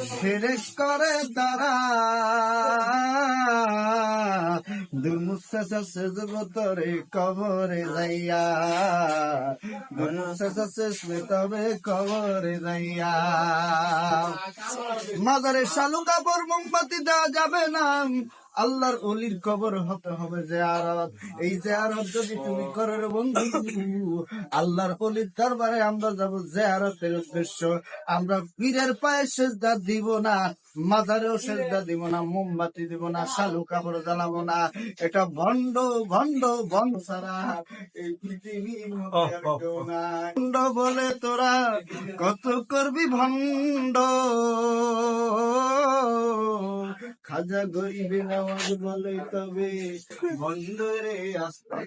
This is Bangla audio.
শিরক করে তারা দুমুসা শেষ তরে কবরে যাইয়া দুমুসা শেষ তবে কবরে যাইয়া মাজারে শালু কাপড় মোমবাতি দেওয়া যাবে না আল্লাহর অলির কবর হতে হবে জিয়ারত এই জিয়ারত যদি তুমি করো বন্ধু আল্লাহর অলির দরবারে আমরা যাব জিয়ারতের উদ্দেশ্য আমরা পীরের পায়ে সেজদা দিব না মাজারেও সেজদা দিব না মোমবাতি দিব না শালু কাপড় জ্বালাবো না এটা ভণ্ড ভণ্ড ভণ্ড ছাড়া এই পৃথিবীর মধ্যে আর কেউ নাই। ভণ্ড বলে তোরা কত করবি ভণ্ড খাজা গরিবে নামাজ বলে তবে বন্ধরে আস্তা